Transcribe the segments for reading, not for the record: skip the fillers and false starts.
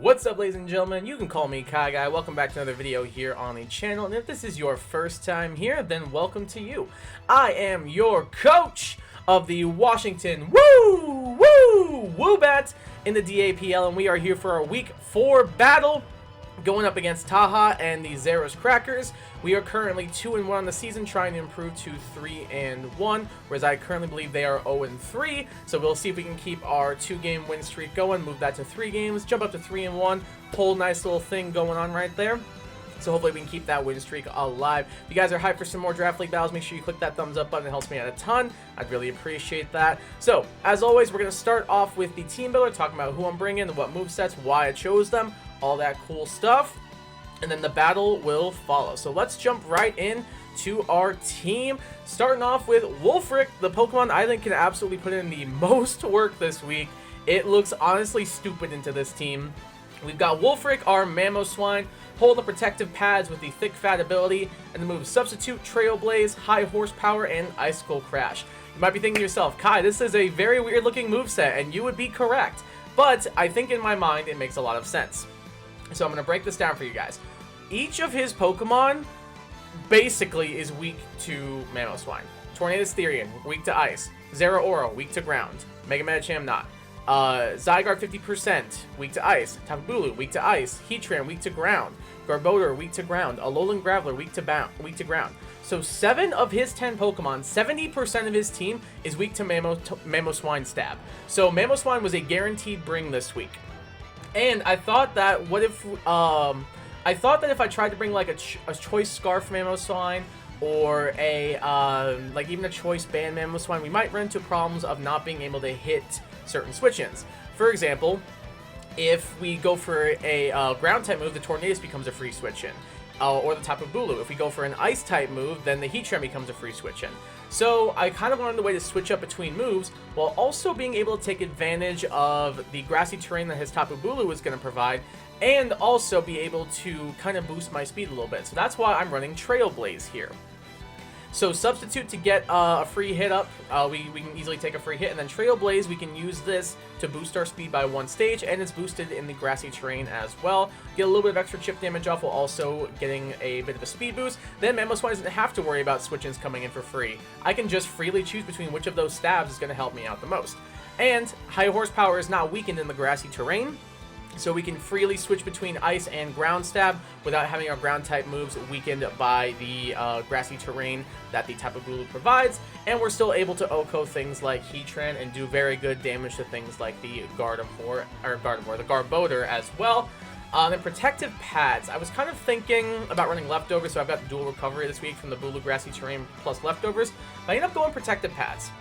What's up, ladies and gentlemen? You can call me Kai Guy. Welcome back to another video here on the channel, and if this is your first time here, then welcome to you. I am your coach of the Washington WOOBAT in the DAPL, and we are here for our Week 4 battle, going up against Taha and the Zeros Crackers. We are currently 2-1 on the season, trying to improve to 3-1, whereas I currently believe they are 0-3. So we'll see if we can keep our 2-game win streak going, move that to 3 games, jump up to 3-1, whole nice little thing going on right there. So hopefully we can keep that win streak alive. If you guys are hyped for some more Draft League battles, make sure you click that thumbs up button. It helps me out a ton. I'd really appreciate that. So, as always, we're going to start off with the team builder, talking about who I'm bringing, what movesets, why I chose them, all that cool stuff. And then the battle will follow. So let's jump right in to our team. Starting off with Wolfric, the Pokemon I think can absolutely put in the most work this week. It looks honestly stupid into this team. We've got Wolfric, our Mamoswine, hold the protective pads with the thick fat ability, and the moves Substitute, Trailblaze, High Horsepower, and Icicle Crash. You might be thinking to yourself, Kai, this is a very weird looking moveset, and you would be correct. But I think in my mind it makes a lot of sense. So I'm going to break this down for you guys. Each of his Pokemon basically is weak to Mamoswine. Tornadus Therian, weak to Ice. Zeraora, weak to Ground. Mega Medicham, not. Zygarde 50%, weak to Ice. Tapu Bulu, weak to Ice. Heatran, weak to Ground. Garbodor, weak to Ground. Alolan Graveler, weak to Ground. So 7 of his 10 Pokemon, 70% of his team is weak to Mamoswine Stab. So Mamoswine was a guaranteed bring this week. And I thought that if I tried to bring like a choice Scarf Mamoswine or a like even a choice Band Mamoswine, we might run into problems of not being able to hit certain switch-ins. For example, if we go for a ground type move, the Tornadus becomes a free switch-in. Or the Tapu Bulu. If we go for an ice type move, then the Heatran becomes a free switch in. So I kind of wanted a way to switch up between moves while also being able to take advantage of the grassy terrain that his Tapu Bulu is going to provide, and also be able to kind of boost my speed a little bit. So that's why I'm running Trailblaze here. So Substitute to get a free hit up, we can easily take a free hit, and then Trailblaze, we can use this to boost our speed by 1 stage, and it's boosted in the grassy terrain as well. Get a little bit of extra chip damage off while also getting a bit of a speed boost. Then Mamoswine doesn't have to worry about switch-ins coming in for free. I can just freely choose between which of those stabs is going to help me out the most. And High Horsepower is not weakened in the grassy terrain, so we can freely switch between Ice and Ground Stab without having our Ground type moves weakened by the grassy terrain that the Tapu Bulu provides. And we're still able to OHKO things like Heatran and do very good damage to things like the the Garbodor as well. Then Protective Pads. I was kind of thinking about running Leftovers, so I've got dual recovery this week from the Bulu grassy terrain plus Leftovers. But I ended up going Protective Pads,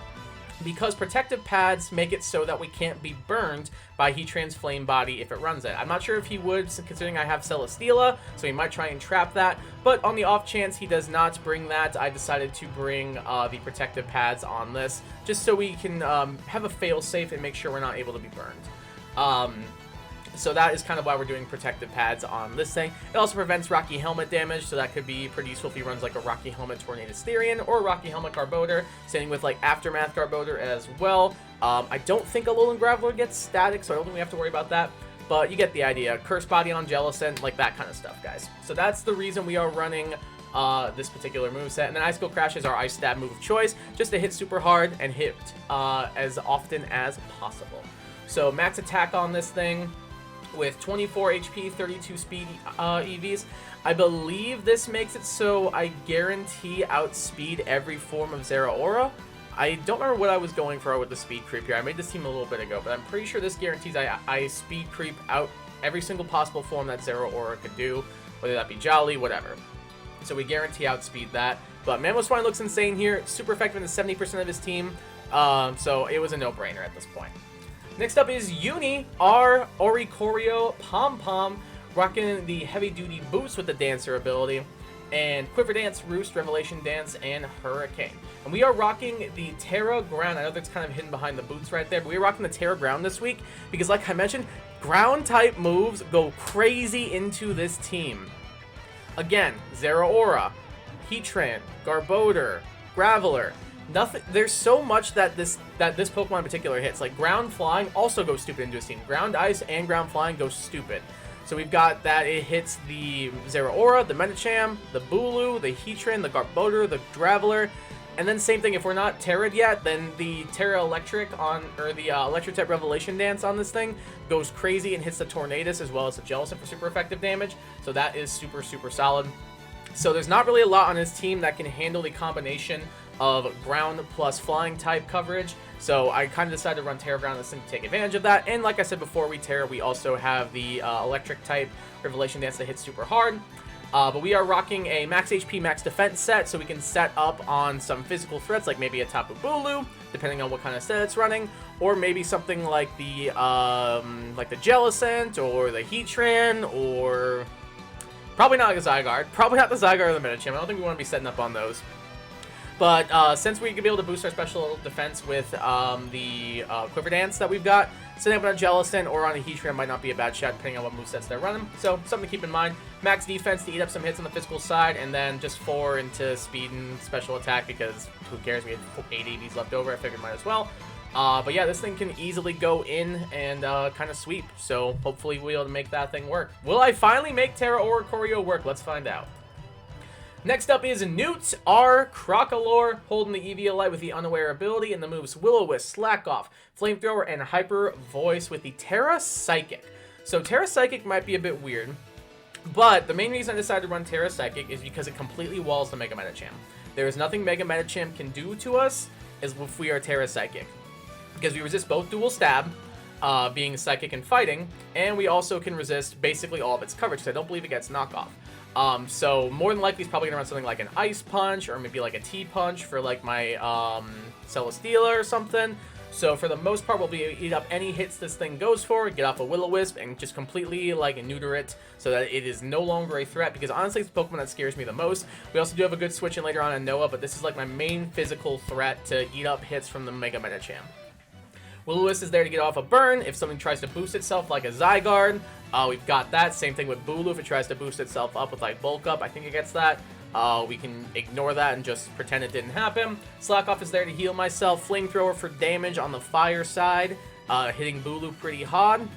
because Protective Pads make it so that we can't be burned by Heatran's Flame Body if it runs it. I'm not sure if he would, considering I have Celesteela, so he might try and trap that. But on the off chance he does not bring that, I decided to bring the Protective Pads on this, just so we can have a fail-safe and make sure we're not able to be burned. So that is kind of why we're doing Protective Pads on this thing. It also prevents Rocky Helmet damage, so that could be pretty useful if he runs like a Rocky Helmet Tornadus Therian or Rocky Helmet Garbodor, same with like Aftermath Garbodor as well. I don't think Alolan Graveler gets static, so I don't think we have to worry about that, but you get the idea. Curse Body on Jellicent, like that kind of stuff, guys. So that's the reason we are running this particular moveset. And then Icicle Crash is our Ice Stab move of choice, just to hit super hard and hit as often as possible. So max attack on this thing with 24 HP, 32 speed EVs. I believe this makes it so I guarantee outspeed every form of Zeraora. I don't remember what I was going for with the speed creep here. I made this team a little bit ago, but I'm pretty sure this guarantees I speed creep out every single possible form that Zeraora could do, whether that be Jolly, whatever. So we guarantee outspeed that. But Mamoswine looks insane here, super effective in the 70% of his team, so it was a no-brainer at this point. Next up is Uni, our ORICORIO Pom-Pom, rocking the heavy-duty boots with the Dancer ability, and Quiver Dance, Roost, Revelation Dance, and Hurricane. And we are rocking the TERA Ground. I know that's kind of hidden behind the boots right there, but we're rocking the TERA Ground this week because, like I mentioned, ground-type moves go crazy into this team. Again, Zeraora, Heatran, Garbodor, Graveler. Nothing. There's so much that this Pokemon in particular hits. Like ground flying also goes stupid into his team. Ground ice and ground flying goes stupid. So we've got that it hits the Zeraora, the Medicham, the Bulu, the Heatran, the Garbodor, the Graveler, and then same thing. If we're not Terra'd yet, then the Terra Electric or the Electric type Revelation Dance on this thing goes crazy and hits the Tornadus as well as the Jellicent for super effective damage. So that is super solid. So there's not really a lot on his team that can handle the combination of ground plus flying type coverage. So I kind of decided to run Terra Ground this thing to take advantage of that. And like I said before, we Terra, we also have the electric type Revelation Dance that hits super hard. But we are rocking a max HP, max defense set, so we can set up on some physical threats, like maybe a Tapu Bulu, depending on what kind of set it's running, or maybe something like the Jellicent or the Heatran, or probably not the Zygarde. Probably not the Zygarde or the Medicham. I don't think we want to be setting up on those. But since we can be able to boost our special defense with the Quiver Dance that we've got, setting up on a Jellicent or on a Heatran might not be a bad shot depending on what movesets they're running. So something to keep in mind. Max defense to eat up some hits on the physical side, and then just 4 into speed and special attack because who cares? We had 8 ABs left over. I figured might as well. But yeah, this thing can easily go in and kind of sweep. So hopefully we'll be able to make that thing work. Will I finally make TERA ORICORIO work? Let's find out. Next up is Newt, our Crocolore, holding the Eviolite with the Unaware ability, and the moves Will-O-Wisp, Slack Off, Flamethrower, and Hyper Voice with the TERA Psychic. So TERA Psychic might be a bit weird, but the main reason I decided to run TERA Psychic is because it completely walls the Mega Medicham. There is nothing Mega Medicham can do to us as if we are TERA Psychic, because we resist both dual stab, being Psychic and Fighting, and we also can resist basically all of its coverage, because I don't believe it gets knockoff. So more than likely, he's probably gonna run something like an Ice Punch, or maybe like a T-Punch for like my Celesteela or something. So for the most part, we'll be able to eat up any hits this thing goes for, get off a Will-O-Wisp, and just completely like neuter it so that it is no longer a threat, because honestly, it's the Pokemon that scares me the most. We also do have a good switch in later on in Noah, but this is like my main physical threat to eat up hits from the Mega Medicham. Will-O-Wisp is there to get off a burn if something tries to boost itself like a Zygarde. We've got that. Same thing with Bulu if it tries to boost itself up with like Bulk Up. I think it gets that. We can ignore that and just pretend it didn't happen. Slack Off is there to heal myself. Flamethrower for damage on the fire side, hitting Bulu pretty hard. And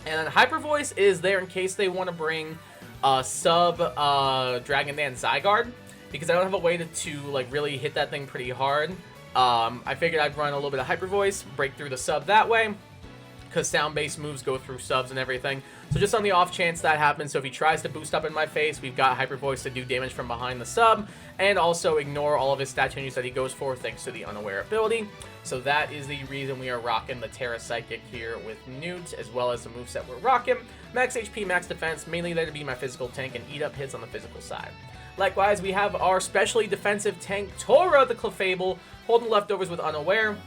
then Hyper Voice is there in case they want to bring sub Dragon Dance Zygarde, because I don't have a way to like really hit that thing pretty hard. I figured I'd run a little bit of Hyper Voice, break through the sub that way, because sound-based moves go through subs and everything. So just on the off chance that happens, so if he tries to boost up in my face, we've got Hyper Voice to do damage from behind the sub, and also ignore all of his stat changes that he goes for thanks to the Unaware ability. So that is the reason we are rocking the TERA Psychic here with Newt, as well as the moveset we're rocking. Max HP, max defense, mainly there to be my physical tank and eat up hits on the physical side. Likewise, we have our specially defensive tank, Tora the Clefable, holding leftovers with Unaware.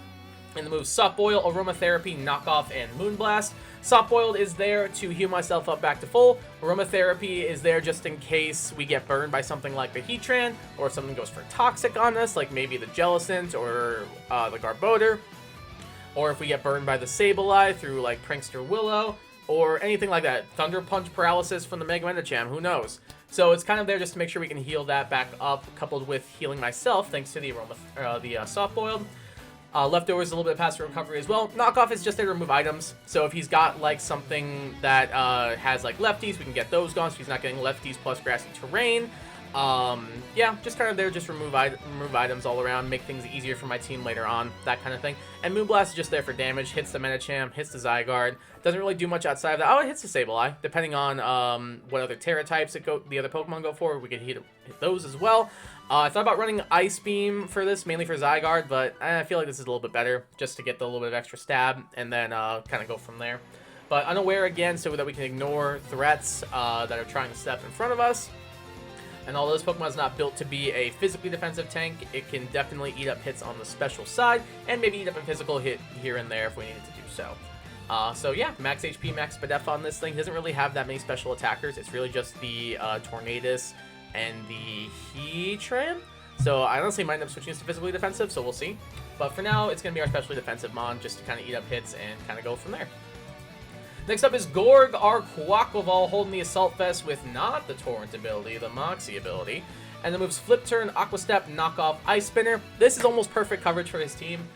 And the moves Soft Boil, Aromatherapy, Knockoff, and Moonblast. Soft Boiled is there to heal myself up back to full. Aromatherapy is there just in case we get burned by something like the Heatran, or if something goes for Toxic on us, like maybe the Jellicent or the Garbodor. Or if we get burned by the Sableye through like Prankster Willow, or anything like that. Thunder Punch Paralysis from the Mega Medicham, who knows? So it's kind of there just to make sure we can heal that back up, coupled with healing myself thanks to the Soft Boiled. Leftovers is a little bit of faster recovery as well. Knockoff is just there to remove items. So if he's got like something that has like lefties, we can get those gone. So he's not getting lefties plus grassy terrain. Yeah, just kind of there, just remove items all around, make things easier for my team later on, that kind of thing. And Moonblast is just there for damage, hits the Medicham, hits the Zygarde, doesn't really do much outside of that. Oh, it hits the Sableye, depending on what other Terra types the other Pokemon go for, we could hit those as well. I thought about running Ice Beam for this, mainly for Zygarde, but I feel like this is a little bit better, just to get the little bit of extra stab, and then kind of go from there. But Unaware again, so that we can ignore threats that are trying to step in front of us. And although this Pokemon is not built to be a physically defensive tank, it can definitely eat up hits on the special side, and maybe eat up a physical hit here and there if we needed to do so. So yeah, max HP, max Spadef on this thing. Doesn't really have that many special attackers. It's really just the Tornadus and the Heatran. So I honestly might end up switching this to physically defensive, so we'll see. But for now, it's going to be our specially defensive Mon, just to kind of eat up hits and kind of go from there. Next up is Gorg, our Quaquaval, holding the Assault Vest with not the Torrent ability, the Moxie ability. And the moves Flip Turn, Aqua Step, Knock Off, Ice Spinner. This is almost perfect coverage for his team.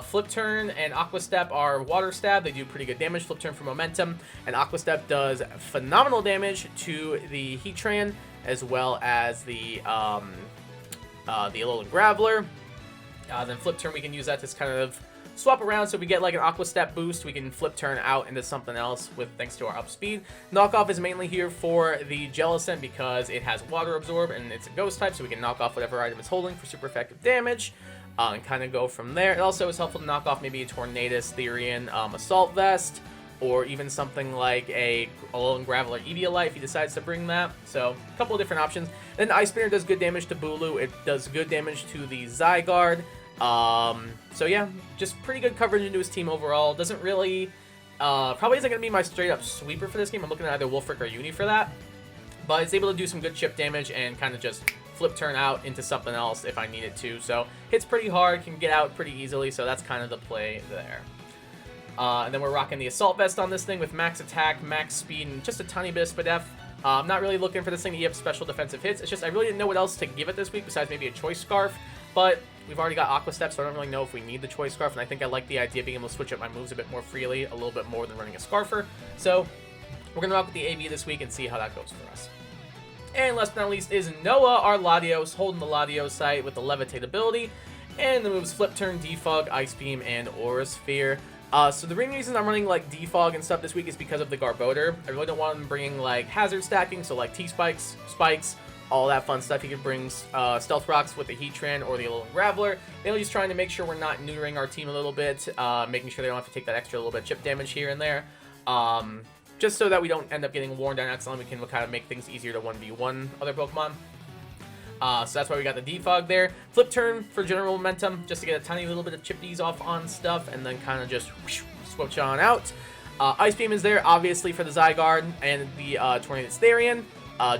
Flip Turn and Aqua Step are Water Stab. They do pretty good damage. Flip Turn for momentum. And Aqua Step does phenomenal damage to the Heatran, as well as the Alolan Graveler. Then Flip Turn, we can use that to kind of swap around, so we get like an Aqua Step boost. We can Flip Turn out into something else with thanks to our up speed. Knockoff is mainly here for the Jellicent because it has Water Absorb and it's a Ghost type, so we can knock off whatever item it's holding for super effective damage. And kind of go from there. It also is helpful to knock off maybe a Tornadus, Therian, Assault Vest, or even something like a Alolan Graveler Eviolite if he decides to bring that. So, a couple of different options. Then Ice Spinner does good damage to Bulu. It does good damage to the Zygarde. So yeah, just pretty good coverage into his team overall. Doesn't really, probably isn't going to be my straight up sweeper for this game. I'm looking at either Wolfric or Uni for that. But it's able to do some good chip damage and kind of just Flip Turn out into something else if I need it to. So hits pretty hard, can get out pretty easily, so that's kind of the play there. And then we're rocking the Assault Vest on this thing with max attack, max speed, and just a tiny bit of Spadef. I'm not really looking for this thing to give special defensive hits. It's just I really didn't know what else to give it this week besides maybe a Choice Scarf. But we've already got Aqua Step, so I don't really know if we need the Choice Scarf. And I think I like the idea of being able to switch up my moves a bit more freely, a little bit more than running a Scarfer. So we're going to rock with the AB this week and see how that goes for us. And last but not least is Noah, our Latios, holding the Latios site with the Levitate ability. And the moves Flip Turn, Defog, Ice Beam, and Aura Sphere. So the main reason I'm running like Defog and stuff this week is because of the Garbodor. I really don't want him bringing like hazard stacking, so like T-Spikes, Spikes, all that fun stuff. He can bring Stealth Rocks with the Heatran or the Alolan Graveler. Mainly just trying to make sure we're not neutering our team a little bit, making sure they don't have to take that extra little bit of chip damage here and there. Just so that we don't end up getting worn down accidentally, we can kind of make things easier to 1v1 other Pokemon. So that's why we got the Defog there. Flip Turn for general momentum, just to get a tiny little bit of chip Ds off on stuff, and then kind of just whoosh, switch on out. Ice Beam is there, obviously, for the Zygarde and the Tornadus Therian,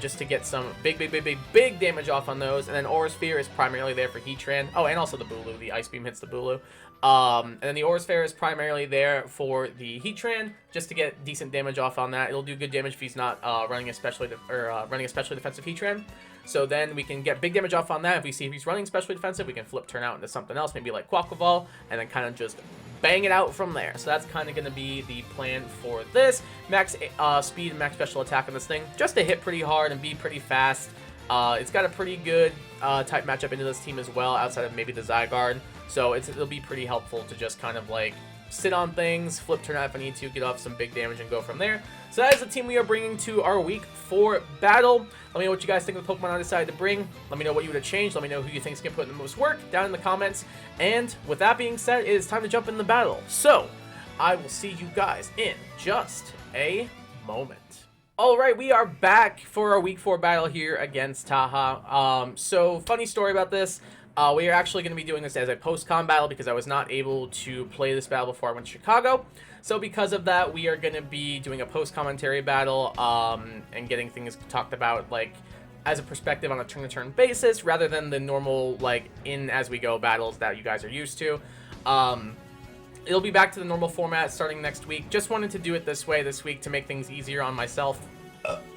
just to get some big damage off on those. And then Aura Sphere is primarily there for Heatran. Oh, and also the Bulu. The Ice Beam hits the Bulu. And then the Aura Sphere is primarily there for the Heatran, just to get decent damage off on that. It'll do good damage if he's not running a specially defensive Heatran. So then we can get big damage off on that. If we see if he's running specially defensive, we can Flip Turn out into something else, maybe like Quaquaval, and then kind of just bang it out from there. So that's kind of going to be the plan for this. Max speed and max special attack on this thing, just to hit pretty hard and be pretty fast. It's got a pretty good type matchup into this team as well, outside of maybe the Zygarde. So it'll be pretty helpful to just kind of like sit on things, Flip Turn out if I need to, get off some big damage, and go from there. So that is the team we are bringing to our week 4 battle. Let me know what you guys think of the Pokemon I decided to bring. Let me know what you would have changed. Let me know who you think is going to put in the most work down in the comments. And with that being said, it is time to jump in the battle. So I will see you guys in just a moment. Alright, we are back for our week 4 battle here against Taha. So funny story about this. We are actually going to be doing this as a post-con battle because I was not able to play this battle before I went to Chicago. So because of that, we are going to be doing a post-commentary battle and getting things talked about like as a perspective on a turn-to-turn basis rather than the normal like in-as-we-go battles that you guys are used to. It'll be back to the normal format starting next week. Just wanted to do it this way this week to make things easier on myself.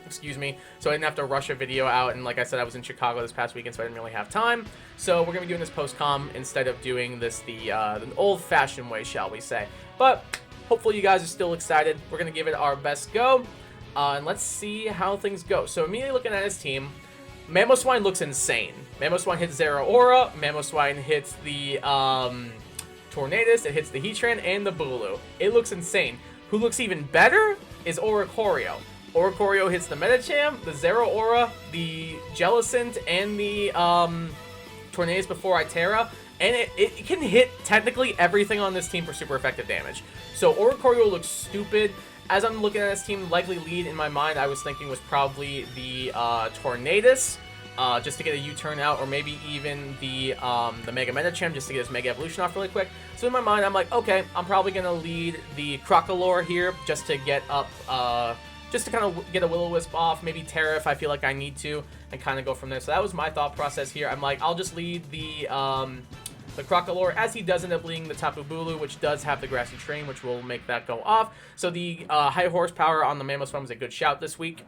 Excuse me, so I didn't have to rush a video out, and like I said, I was in Chicago this past weekend, so I didn't really have time. So we're going to be doing this post-com instead of doing this the old-fashioned way, shall we say. But hopefully you guys are still excited. We're going to give it our best go, and let's see how things go. So immediately looking at his team, Mamoswine looks insane. Mamoswine hits Zeraora, Mamoswine hits the Tornadus, it hits the Heatran, and the Bulu. It looks insane. Who looks even better is ORICORIO. ORICORIO hits the Medicham, the Zeraora, the Jellicent, and the Tornadus before TERA, and it can hit technically everything on this team for super effective damage. So ORICORIO looks stupid. As I'm looking at this team, likely lead in my mind, I was thinking was probably the Tornadus, just to get a U-turn out, or maybe even the Mega Medicham, just to get his Mega Evolution off really quick. So in my mind, I'm like, okay, I'm probably going to lead the Crocalor here, just to get up, just to kind of get a Will-O-Wisp off, maybe TERA if I feel like I need to, and kind of go from there. So that was my thought process here. I'm like, I'll just lead the Crocalor, as he does end up leading the Tapu Bulu, which does have the Grassy Terrain, which will make that go off. So the high horsepower on the Mamoswine was a good shout this week.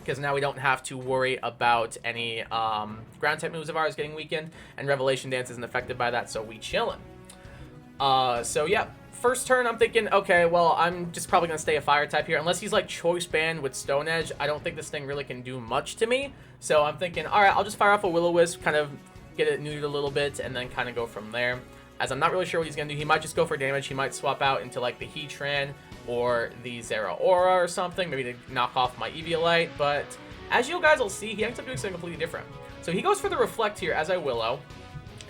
because now we don't have to worry about any ground type moves of ours getting weakened, and Revelation Dance isn't affected by that, so we chillin'. So yeah, first turn I'm thinking, okay, well, I'm just probably going to stay a fire type here. Unless he's like choice band with Stone Edge, I don't think this thing really can do much to me. So I'm thinking, alright, I'll just fire off a Will-O-Wisp, kind of get it neutered a little bit, and then kind of go from there. As I'm not really sure what he's going to do. He might just go for damage. He might swap out into like the Heatran or the Zeraora or something, maybe to knock off my Eviolite. But as you guys will see, he ends up doing something completely different. So he goes for the Reflect here as I Willow.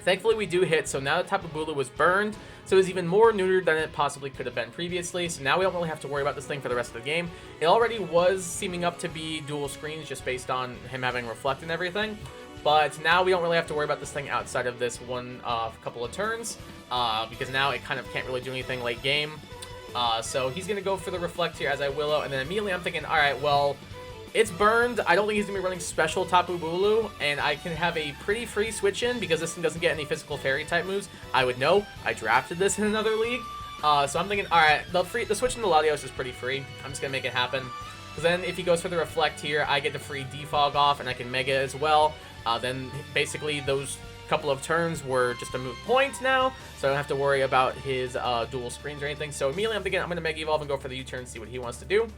Thankfully, we do hit, so now the Tapu Bulu was burned, so it's even more neutered than it possibly could have been previously, so now we don't really have to worry about this thing for the rest of the game. It already was seeming up to be dual screens just based on him having Reflect and everything, but now we don't really have to worry about this thing outside of this one couple of turns, because now it kind of can't really do anything late game. So he's going to go for the Reflect here as I Willow, and then immediately I'm thinking, alright, well, it's burned. I don't think he's going to be running special Tapu Bulu, and I can have a pretty free switch in because this thing doesn't get any physical fairy type moves. I would know. I drafted this in another league. So I'm thinking, alright, the switch into Latios is pretty free. I'm just going to make it happen. Because then if he goes for the Reflect here, I get the free Defog off, and I can Mega as well. Then basically those couple of turns were just a moot point now, so I don't have to worry about his dual screens or anything. So immediately I'm thinking I'm going to Mega Evolve and go for the U-turn, see what he wants to do.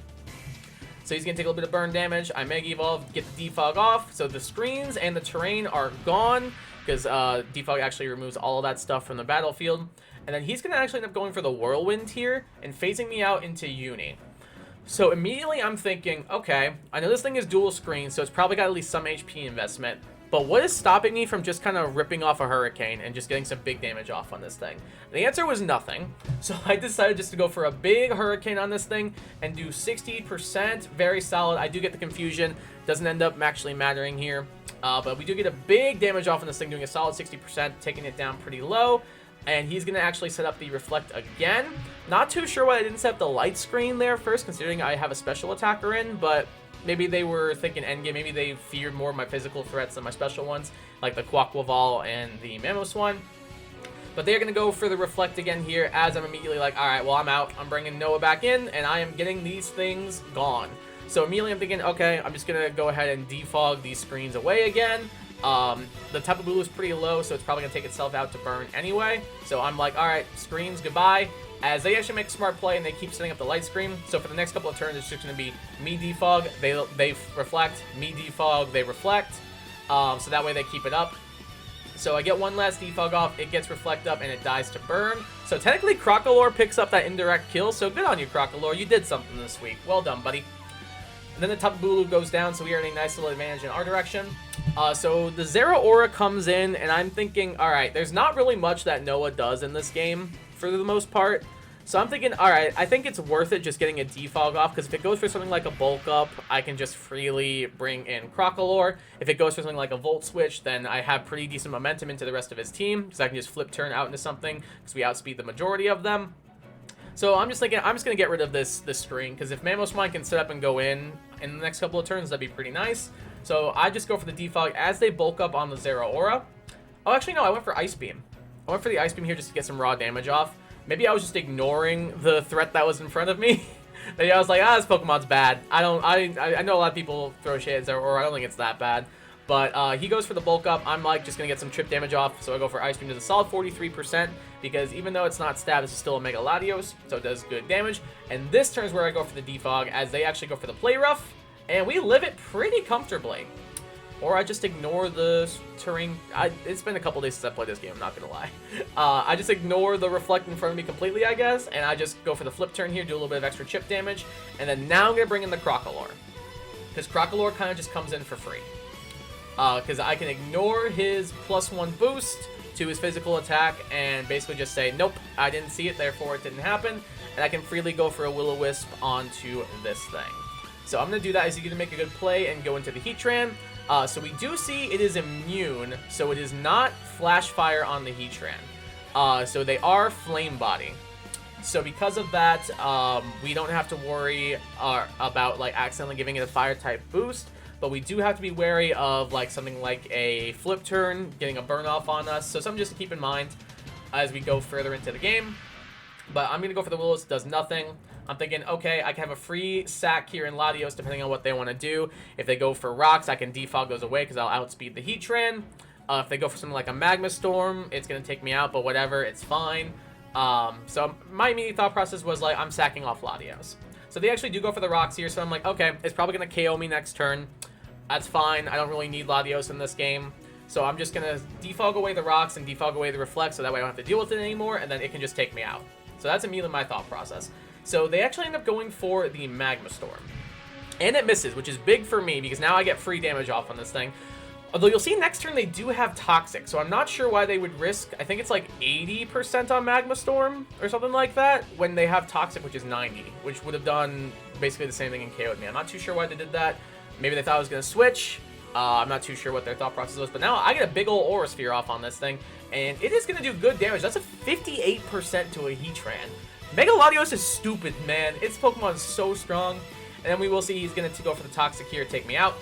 So he's going to take a little bit of burn damage. I Mega Evolve, get the Defog off. So the screens and the terrain are gone because Defog actually removes all of that stuff from the battlefield. And then he's going to actually end up going for the Whirlwind here and phasing me out into Uni. So immediately I'm thinking, okay, I know this thing is dual screen, so it's probably got at least some HP investment. But what is stopping me from just kind of ripping off a Hurricane and just getting some big damage off on this thing? The answer was nothing. So I decided just to go for a big Hurricane on this thing and do 60%. Very solid. I do get the confusion. Doesn't end up actually mattering here. But we do get a big damage off on this thing, doing a solid 60%, taking it down pretty low. And he's going to actually set up the Reflect again. Not too sure why I didn't set up the Light Screen there first, considering I have a special attacker in, but maybe they were thinking endgame. Maybe they feared more of my physical threats than my special ones, like the Quaquaval and the Mamoswine. But they're going to go for the Reflect again here, as I'm immediately like, alright, well, I'm out. I'm bringing Noah back in, and I am getting these things gone. So immediately I'm thinking, okay, I'm just going to go ahead and defog these screens away again. The Tapu Bulu is pretty low, so it's probably going to take itself out to burn anyway. So I'm like, alright, screens, goodbye. As they actually make a smart play and they keep setting up the light screen. So for the next couple of turns, it's just going to be me defog, they reflect, me defog, they reflect. So that way they keep it up. So I get one last defog off, it gets reflect up, and it dies to burn. So technically, Crocolore picks up that indirect kill, so good on you, Crocolore. You did something this week. Well done, buddy. And then the Tapu Bulu goes down, so we are in a nice little advantage in our direction. So the Zeraora comes in, and I'm thinking, alright, there's not really much that Noah does in this game, for the most part. So I'm thinking, alright, I think it's worth it just getting a defog off, because if it goes for something like a bulk up, I can just freely bring in Crocolore. If it goes for something like a Volt Switch, then I have pretty decent momentum into the rest of his team, because I can just flip turn out into something, because we outspeed the majority of them. So I'm just thinking, I'm just going to get rid of this screen, because if Mamoswine can set up and go in the next couple of turns, that'd be pretty nice. So I just go for the defog as they bulk up on the Zeraora. Oh, actually, no, I went for Ice Beam. I went for the Ice Beam here just to get some raw damage off. Maybe I was just ignoring the threat that was in front of me. Maybe I was like, this Pokemon's bad. I know a lot of people throw shades, or I don't think it's that bad. But he goes for the bulk up. I'm like just going to get some trip damage off. So I go for Ice Beam to a solid 43%. Because even though it's not stab, this is still a Mega Latios. So it does good damage. And this turn is where I go for the defog, as they actually go for the Play Rough. And we live it pretty comfortably. Or I just ignore the terrain. It's been a couple days since I played this game, I'm not going to lie. I just ignore the Reflect in front of me completely, I guess. And I just go for the flip turn here, do a little bit of extra chip damage. And then now I'm going to bring in the Crocolore. Because Crocolore kind of just comes in for free. Because I can ignore his +1 boost to his physical attack and basically just say, nope, I didn't see it, therefore it didn't happen. And I can freely go for a Will-O-Wisp onto this thing. So I'm going to do that as you get to make a good play and go into the Heatran. So we do see it is immune, so it is not Flash Fire on the Heatran. So they are Flame Body. So because of that, we don't have to worry about like accidentally giving it a Fire type boost. But we do have to be wary of like something like a flip turn, getting a burn off on us. So something just to keep in mind as we go further into the game. But I'm going to go for the Will-O-Wisp, does nothing. I'm thinking, okay, I can have a free sack here in Latios depending on what they want to do. If they go for rocks, I can defog goes away because I'll outspeed the Heatran. If they go for something like a Magma Storm, it's going to take me out, but whatever, it's fine. So my immediate thought process was like, I'm sacking off Latios. So they actually do go for the rocks here, so I'm like, okay, it's probably going to KO me next turn. That's fine. I don't really need Latios in this game. So I'm just going to defog away the rocks and defog away the reflect, so that way I don't have to deal with it anymore, and then it can just take me out. So that's immediately my thought process. So they actually end up going for the Magma Storm. And it misses, which is big for me, because now I get free damage off on this thing. Although you'll see next turn they do have Toxic, so I'm not sure why they would risk, I think it's like 80% on Magma Storm, or something like that, when they have Toxic, which is 90, which would have done basically the same thing and KO'd me. I'm not too sure why they did that. Maybe they thought I was going to switch. I'm not too sure what their thought process was, but now I get a big old Aura Sphere off on this thing, and it is going to do good damage. That's a 58% to a Heatran. Mega Latios is stupid, man. Its Pokemon is so strong. And then we will see he's going to go for the Toxic here, take me out.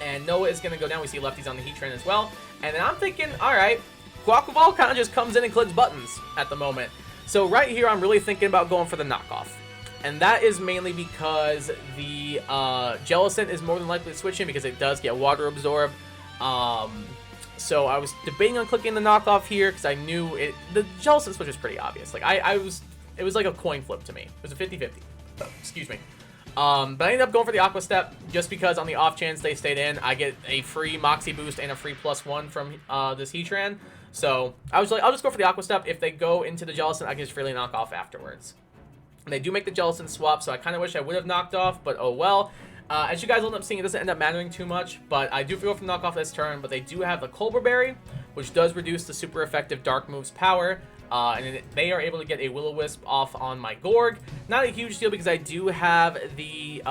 And Noah is going to go down. We see lefties on the Heatran as well. And then I'm thinking, all right, Guacamole kind of just comes in and clicks buttons at the moment. So right here, I'm really thinking about going for the knockoff. And that is mainly because the Jellicent is more than likely to switch in because it does get Water Absorb. So I was debating on clicking the knockoff here because I knew the Jellicent switch was pretty obvious. Like it was like a coin flip to me. It was a 50-50. Excuse me. But I ended up going for the Aqua Step just because on the off chance they stayed in, I get a free Moxie boost and a free +1 from this Heatran. So I was like, I'll just go for the Aqua Step. If they go into the Jellicent, I can just freely knock off afterwards. And they do make the Jellicent swap, so I kind of wish I would have knocked off, but oh well. As you guys will end up seeing, it doesn't end up mattering too much, but I do go for knockoff this turn, but they do have the Colbur Berry, which does reduce the super effective Dark Move's power, and they are able to get a Will-O-Wisp off on my Gorg. Not a huge deal because I do have the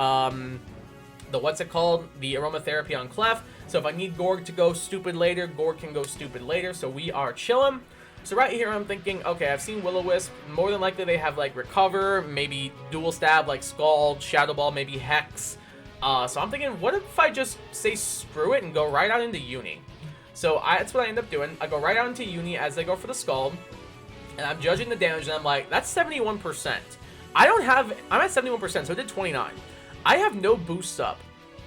what's it called? The Aromatherapy on Clef, so if I need Gorg to go stupid later, Gorg can go stupid later, so we are chillin'. So right here, I'm thinking, okay, I've seen Will-O-Wisp. More than likely, they have, like, Recover, maybe Dual Stab, like Scald, Shadow Ball, maybe Hex. So I'm thinking, what if I just say screw it and go right out into Uni? So that's what I end up doing. I go right out into Uni as they go for the Scald. And I'm judging the damage, and I'm like, that's 71%. I'm at 71%, so it did 29. I have no boosts up.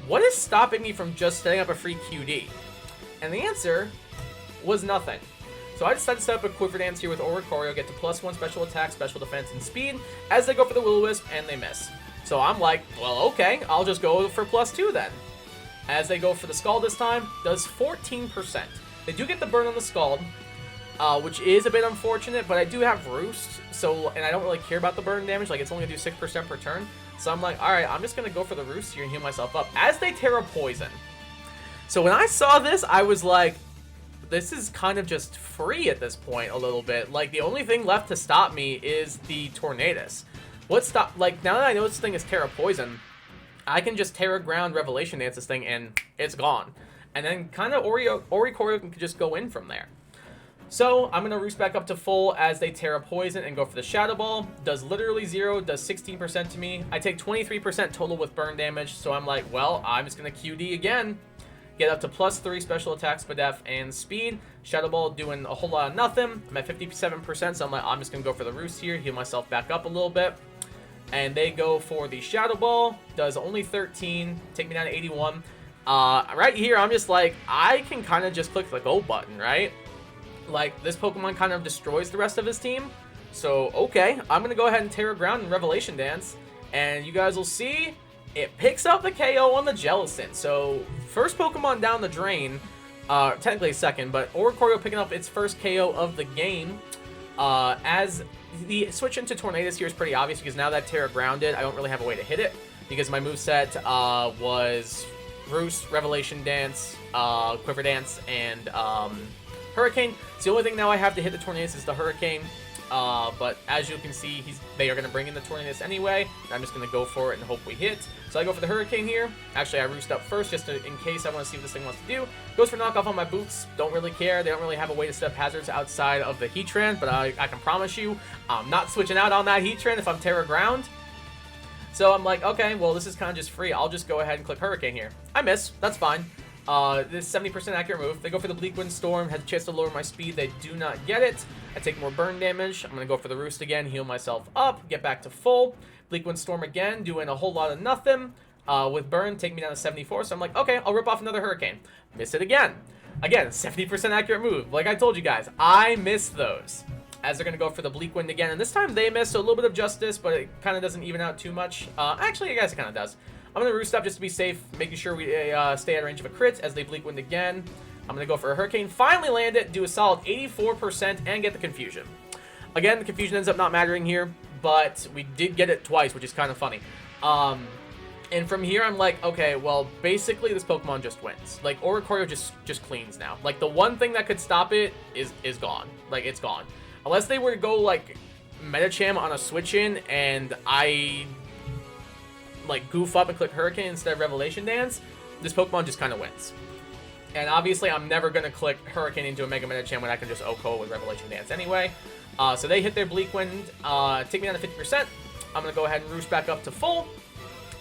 What is stopping me from just setting up a free QD? And the answer was nothing. So I decided to set up a Quiver Dance here with ORICORIO, get to +1 special attack, special defense, and speed as they go for the Will-O-Wisp, and they miss. So I'm like, well, okay, I'll just go for +2 then. As they go for the Scald this time, does 14%. They do get the burn on the Scald, which is a bit unfortunate, but I do have Roost, and I don't really care about the burn damage, like it's only going to do 6% per turn. So I'm like, alright, I'm just going to go for the Roost here and heal myself up as they TERA Poison. So when I saw this, I was like, this is kind of just free at this point a little bit. Like, the only thing left to stop me is the Tornadus. Like, now that I know this thing is TERA Poison, I can just TERA Ground Revelation Dance this thing and it's gone. And then kind of ORICORIO can just go in from there. So I'm going to roost back up to full as they TERA Poison and go for the Shadow Ball. Does literally 0, does 16% to me. I take 23% total with burn damage, so I'm like, well, I'm just going to QD again. Get up to +3 special attack, Spadef, and speed. Shadow Ball doing a whole lot of nothing. I'm at 57%, so I'm like, I'm just going to go for the Roost here, heal myself back up a little bit. And they go for the Shadow Ball. Does only 13, take me down to 81. Right here, I'm just like, I can kind of just click the go button, right? Like, this Pokemon kind of destroys the rest of his team. So, okay, I'm going to go ahead and TERA Ground and Revelation Dance. And you guys will see, it picks up the KO on the Jellicent. So, first Pokemon down the drain. Technically second, but ORICORIO picking up its first KO of the game. As the switch into Tornadus here is pretty obvious because now that TERA grounded, I don't really have a way to hit it. Because my moveset was Roost, Revelation Dance, Quiver Dance, and Hurricane. So the only thing now I have to hit the Tornadus is the Hurricane. But as you can see, they are going to bring in the Tornadus anyway. I'm just going to go for it and hope we hit. So I go for the Hurricane here. Actually, I roost up first just in case I want to see what this thing wants to do. Goes for knockoff on my boots. Don't really care. They don't really have a way to set up hazards outside of the Heatran, but I can promise you I'm not switching out on that Heatran if I'm TERA Ground. So I'm like, okay, well, this is kind of just free. I'll just go ahead and click Hurricane here. I miss. That's fine. This 70% accurate move. They go for the Bleak Wind Storm. Has a chance to lower my speed. They do not get it. I take more burn damage. I'm going to go for the Roost again, heal myself up, get back to full. Bleak Wind Storm again, doing a whole lot of nothing. With burn, take me down to 74, so I'm like, okay, I'll rip off another Hurricane. Miss it again. Again, 70% accurate move. Like I told you guys, I miss those. As they're going to go for the Bleak Wind again, and this time they miss, so a little bit of justice, but it kind of doesn't even out too much. Actually, I guess it kind of does. I'm going to Roost up just to be safe, making sure we stay out of range of a crit as they Bleak Wind again. I'm going to go for a Hurricane, finally land it, do a solid 84%, and get the Confusion. Again, the Confusion ends up not mattering here, but we did get it twice, which is kind of funny. And from here, I'm like, okay, well, basically this Pokemon just wins. Like, ORICORIO just cleans now. Like, the one thing that could stop it is gone. Like, it's gone. Unless they were to go, like, Medicham on a switch-in, and I, like, goof up and click Hurricane instead of Revelation Dance, this Pokemon just kind of wins. And obviously, I'm never going to click Hurricane into a Mega Medicham when I can just OHKO with Revelation Dance anyway. So they hit their Bleak Wind, take me down to 50%. I'm going to go ahead and Roost back up to full.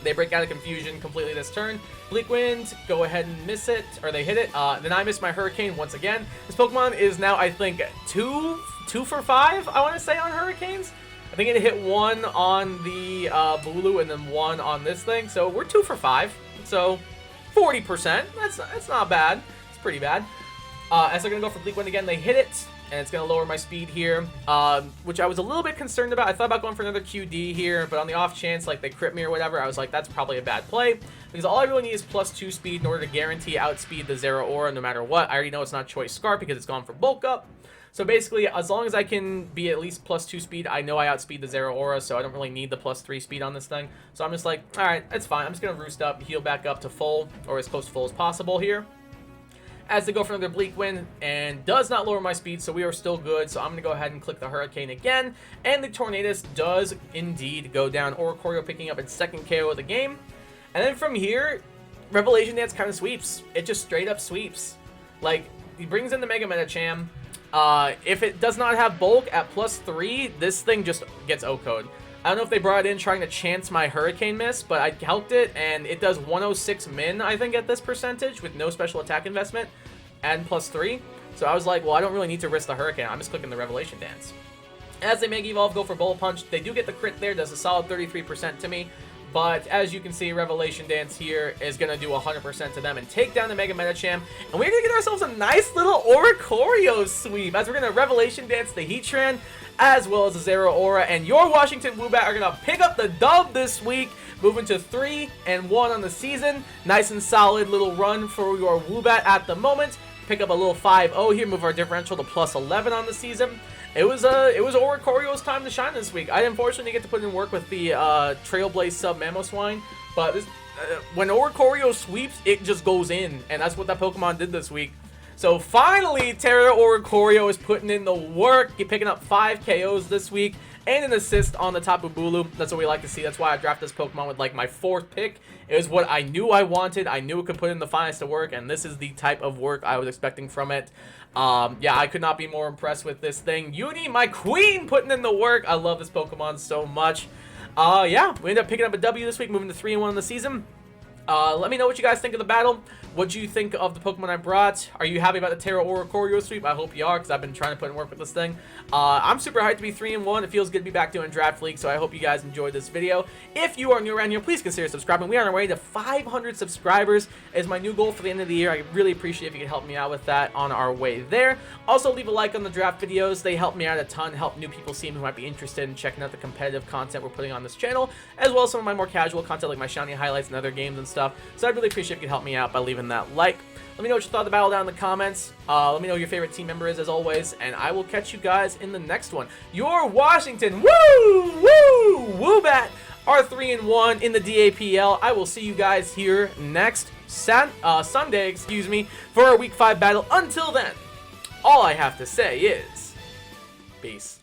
They break out of Confusion completely this turn. Bleak Wind, go ahead and miss it, or they hit it. Then I miss my Hurricane once again. This Pokemon is now, I think, 2 for 5, I want to say, on Hurricanes. I think it hit 1 on the Bulu and then 1 on this thing. So we're 2 for 5. So 40%. That's not bad. It's pretty bad. As they're going to go for Bleak Wind again, they hit it. And it's going to lower my speed here, which I was a little bit concerned about. I thought about going for another QD here, but on the off chance, like, they crit me or whatever, I was like, that's probably a bad play. Because all I really need is +2 speed in order to guarantee outspeed the Zeraora no matter what. I already know it's not Choice Scarf because it's gone for Bulk Up. So basically, as long as I can be at least +2 speed, I know I outspeed the Zeraora, so I don't really need the +3 speed on this thing. So I'm just like, alright, that's fine. I'm just going to Roost up, heal back up to full, or as close to full as possible here. As they go for another Bleak Wind, and does not lower my speed, so we are still good. So I'm going to go ahead and click the Hurricane again, and the Tornadus does indeed go down. ORICORIO picking up its second KO of the game. And then from here, Revelation Dance kind of sweeps. It just straight up sweeps. Like, he brings in the Mega Medicham. If it does not have Bulk at +3, this thing just gets OHKO'd. I don't know if they brought it in trying to chance my Hurricane miss, but I calced it, and it does 106 min, I think, at this percentage, with no special attack investment, and +3. So I was like, well, I don't really need to risk the Hurricane. I'm just clicking the Revelation Dance. As they Mega Evolve, go for Bullet Punch. They do get the crit there, does a solid 33% to me. But as you can see, Revelation Dance here is going to do 100% to them and take down the Mega Medicham. And we're going to get ourselves a nice little ORICORIO sweep as we're going to Revelation Dance the Heatran as well as the Zeraora. And your Washington WOOBAT are going to pick up the dub this week, moving to 3-1 on the season. Nice and solid little run for your WOOBAT at the moment. Pick up a little 5-0 here, move our differential to +11 on the season. It was ORICORIO's time to shine this week. I unfortunately get to put in work with the Trailblaze sub Mamoswine, but this, when ORICORIO sweeps, it just goes in, and that's what that Pokemon did this week. So finally, TERA ORICORIO is putting in the work, picking up 5 KOs this week, and an assist on the Tapu Bulu. That's what we like to see. That's why I drafted this Pokemon with like my 4th pick. It was what I knew I wanted. I knew it could put in the finest to work, and this is the type of work I was expecting from it. Yeah, I could not be more impressed with this thing. Uni, my queen, putting in the work. I love this Pokemon so much. Yeah, we ended up picking up a W this week, moving to 3-1 in the season. Let me know what you guys think of the battle. What do you think of the Pokemon I brought? Are you happy about the TERA ORICORIO sweep? I hope you are, because I've been trying to put in work with this thing. I'm super hyped to be 3-1. It feels good to be back doing Draft League, so I hope you guys enjoyed this video. If you are new around here, please consider subscribing. We are on our way to 500 subscribers. Is my new goal for the end of the year. I really appreciate if you could help me out with that on our way there. Also, leave a like on the draft videos. They help me out a ton, help new people see me who might be interested in checking out the competitive content we're putting on this channel, as well as some of my more casual content like my shiny highlights and other games and stuff. So I'd really appreciate if you could help me out by leaving that like. Let me know what you thought of the battle down in the comments. Let me know who your favorite team member is, as always, and I will catch you guys in the next one. Your Washington WOOBAT are 3-1 in the DAPL. I will see you guys here next Sunday, for our Week 5 battle. Until then, all I have to say is peace.